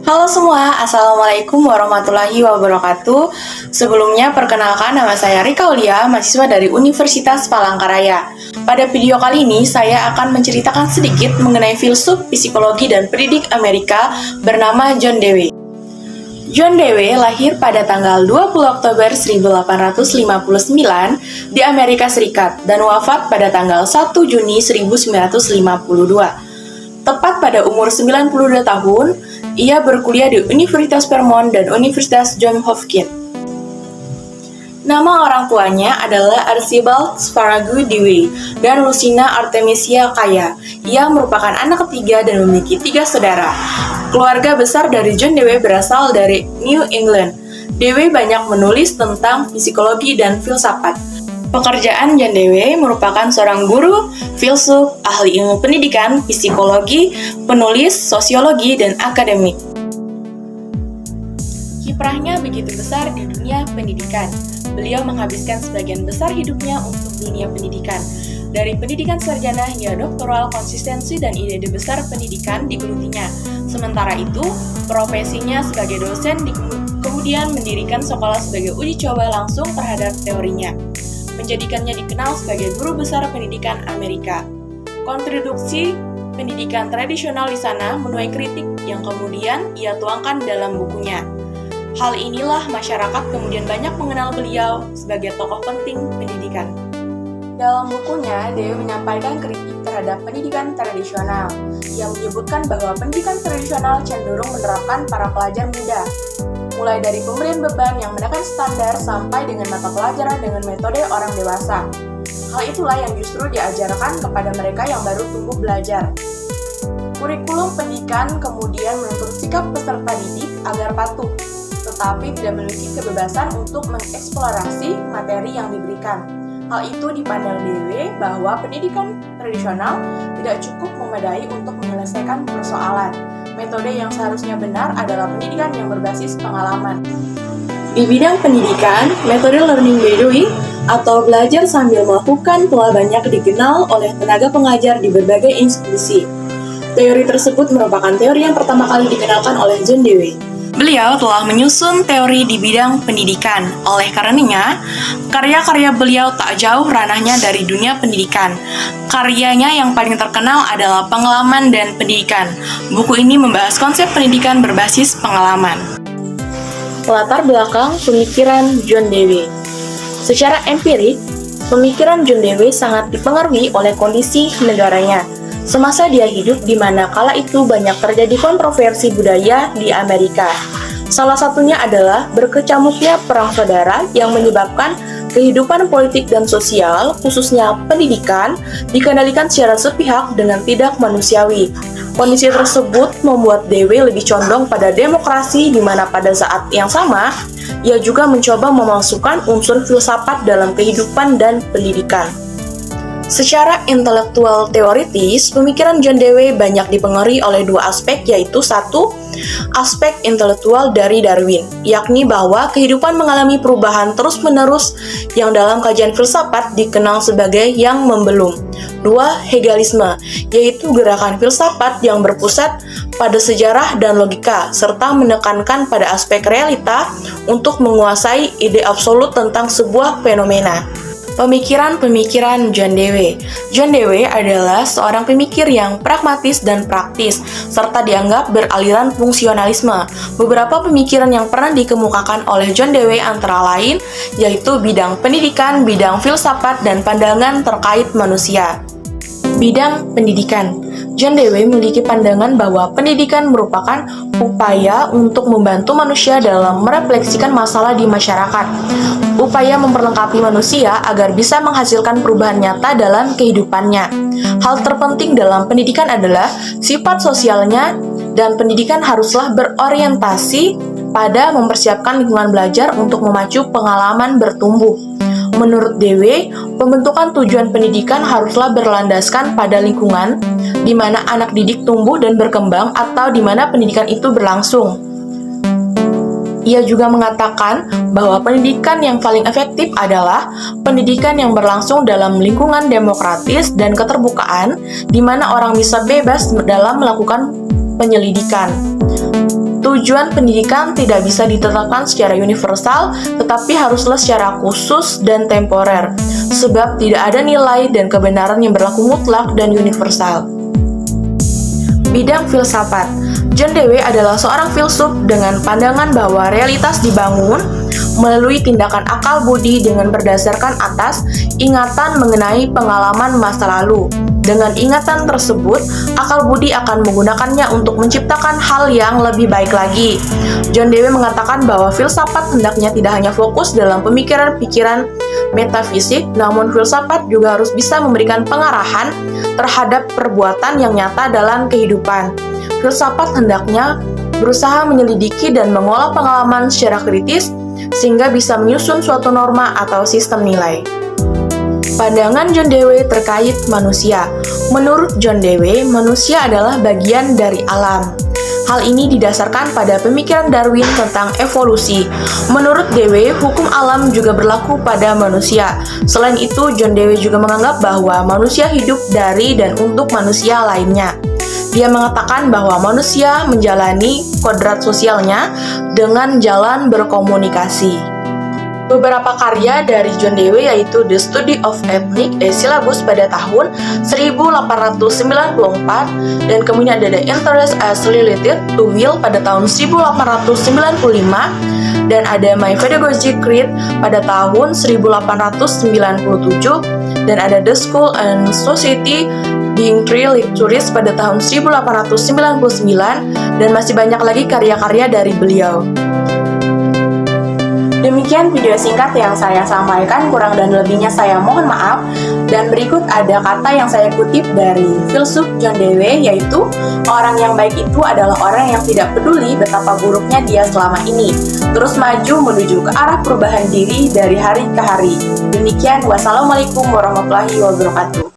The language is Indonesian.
Halo semua, Assalamualaikum warahmatullahi wabarakatuh. Sebelumnya, perkenalkan nama saya Rika Aulia, mahasiswa dari Universitas Palangkaraya. Pada video kali ini, saya akan menceritakan sedikit mengenai filsuf, psikologi, dan pendidik Amerika bernama John Dewey. John Dewey lahir pada tanggal 20 Oktober 1859 di Amerika Serikat dan wafat pada tanggal 1 Juni 1952. Tepat pada umur 92 tahun, ia berkuliah di Universitas Vermont dan Universitas Johns Hopkins. Nama orang tuanya adalah Archibald Sprague Dewey dan Lucina Artemisia Kaya. Ia merupakan anak ketiga dan memiliki 3 saudara. Keluarga besar dari John Dewey berasal dari New England. Dewey banyak menulis tentang psikologi dan filsafat. Pekerjaan John Dewey merupakan seorang guru, filsuf, ahli ilmu pendidikan, psikologi, penulis, sosiologi, dan akademik. Kiprahnya begitu besar di dunia pendidikan. Beliau menghabiskan sebagian besar hidupnya untuk dunia pendidikan. Dari pendidikan sarjana hingga doktoral, konsistensi dan ide besar pendidikan digelutinya. Sementara itu, profesinya sebagai dosen kemudian mendirikan sekolah sebagai uji coba langsung terhadap teorinya, menjadikannya dikenal sebagai guru besar pendidikan Amerika. Kontribusi pendidikan tradisional di sana menuai kritik yang kemudian ia tuangkan dalam bukunya. Hal inilah masyarakat kemudian banyak mengenal beliau sebagai tokoh penting pendidikan. Dalam bukunya, Dewey menyampaikan kritik terhadap pendidikan tradisional. Ia menyebutkan bahwa pendidikan tradisional cenderung menerapkan para pelajar muda, mulai dari pemberian beban yang menekan standar sampai dengan mata pelajaran dengan metode orang dewasa. Hal itulah yang justru diajarkan kepada mereka yang baru tumbuh belajar. Kurikulum pendidikan kemudian menuntut sikap peserta didik agar patuh, tetapi tidak memiliki kebebasan untuk mengeksplorasi materi yang diberikan. Hal itu dipandang Dewey bahwa pendidikan tradisional tidak cukup memadai untuk menyelesaikan persoalan. Metode yang seharusnya benar adalah pendidikan yang berbasis pengalaman. Di bidang pendidikan, metode learning by doing atau belajar sambil melakukan telah banyak dikenal oleh tenaga pengajar di berbagai institusi. Teori tersebut merupakan teori yang pertama kali dikenalkan oleh John Dewey. Beliau telah menyusun teori di bidang pendidikan. Oleh karenanya, karya-karya beliau tak jauh ranahnya dari dunia pendidikan. Karyanya yang paling terkenal adalah Pengalaman dan Pendidikan. Buku ini membahas konsep pendidikan berbasis pengalaman. Latar belakang pemikiran John Dewey. Secara empirik, pemikiran John Dewey sangat dipengaruhi oleh kondisi negaranya. Semasa dia hidup di mana kala itu banyak terjadi kontroversi budaya di Amerika. Salah satunya adalah berkecamuknya perang saudara yang menyebabkan kehidupan politik dan sosial, khususnya pendidikan, dikendalikan secara sepihak dengan tidak manusiawi. Kondisi tersebut membuat Dewey lebih condong pada demokrasi di mana pada saat yang sama, ia juga mencoba memasukkan unsur filsafat dalam kehidupan dan pendidikan. Secara intelektual teoritis, pemikiran John Dewey banyak dipengaruhi oleh 2 aspek, yaitu 1. Aspek intelektual dari Darwin, yakni bahwa kehidupan mengalami perubahan terus-menerus yang dalam kajian filsafat dikenal sebagai yang membelum. 2. Hegelianisme, yaitu gerakan filsafat yang berpusat pada sejarah dan logika, serta menekankan pada aspek realita untuk menguasai ide absolut tentang sebuah fenomena. Pemikiran-pemikiran John Dewey. John Dewey adalah seorang pemikir yang pragmatis dan praktis, serta dianggap beraliran fungsionalisme. Beberapa pemikiran yang pernah dikemukakan oleh John Dewey antara lain, yaitu bidang pendidikan, bidang filsafat, dan pandangan terkait manusia. Bidang pendidikan. John Dewey memiliki pandangan bahwa pendidikan merupakan upaya untuk membantu manusia dalam merefleksikan masalah di masyarakat. Upaya memperlengkapi manusia agar bisa menghasilkan perubahan nyata dalam kehidupannya. Hal terpenting dalam pendidikan adalah sifat sosialnya, dan pendidikan haruslah berorientasi pada mempersiapkan lingkungan belajar untuk memacu pengalaman bertumbuh. Menurut Dewey, pembentukan tujuan pendidikan haruslah berlandaskan pada lingkungan di mana anak didik tumbuh dan berkembang atau di mana pendidikan itu berlangsung. Ia juga mengatakan bahwa pendidikan yang paling efektif adalah pendidikan yang berlangsung dalam lingkungan demokratis dan keterbukaan, di mana orang bisa bebas dalam melakukan penyelidikan. Tujuan pendidikan tidak bisa ditetapkan secara universal, tetapi haruslah secara khusus dan temporer, sebab tidak ada nilai dan kebenaran yang berlaku mutlak dan universal. Bidang filsafat. John Dewey adalah seorang filsuf dengan pandangan bahwa realitas dibangun melalui tindakan akal budi dengan berdasarkan atas ingatan mengenai pengalaman masa lalu. Dengan ingatan tersebut, akal budi akan menggunakannya untuk menciptakan hal yang lebih baik lagi. John Dewey mengatakan bahwa filsafat hendaknya tidak hanya fokus dalam pemikiran-pikiran metafisik, namun filsafat juga harus bisa memberikan pengarahan terhadap perbuatan yang nyata dalam kehidupan. Filsafat hendaknya berusaha menyelidiki dan mengolah pengalaman secara kritis sehingga bisa menyusun suatu norma atau sistem nilai. Pandangan John Dewey terkait manusia. Menurut John Dewey, manusia adalah bagian dari alam. Hal ini didasarkan pada pemikiran Darwin tentang evolusi. Menurut Dewey, hukum alam juga berlaku pada manusia. Selain itu, John Dewey juga menganggap bahwa manusia hidup dari dan untuk manusia lainnya. Dia mengatakan bahwa manusia menjalani kodrat sosialnya dengan jalan berkomunikasi. Beberapa karya dari John Dewey yaitu The Study of Ethnic, Syllabus pada tahun 1894, dan kemudian ada The Interest as Related to Will pada tahun 1895, dan ada My Pedagogic Creed pada tahun 1897, dan ada The School and Society Being Three Lectures pada tahun 1899, dan masih banyak lagi karya-karya dari beliau. Demikian video singkat yang saya sampaikan, kurang dan lebihnya saya mohon maaf. Dan berikut ada kata yang saya kutip dari filsuf John Dewey, yaitu orang yang baik itu adalah orang yang tidak peduli betapa buruknya dia selama ini, terus maju menuju ke arah perubahan diri dari hari ke hari. Demikian, wassalamualaikum warahmatullahi wabarakatuh.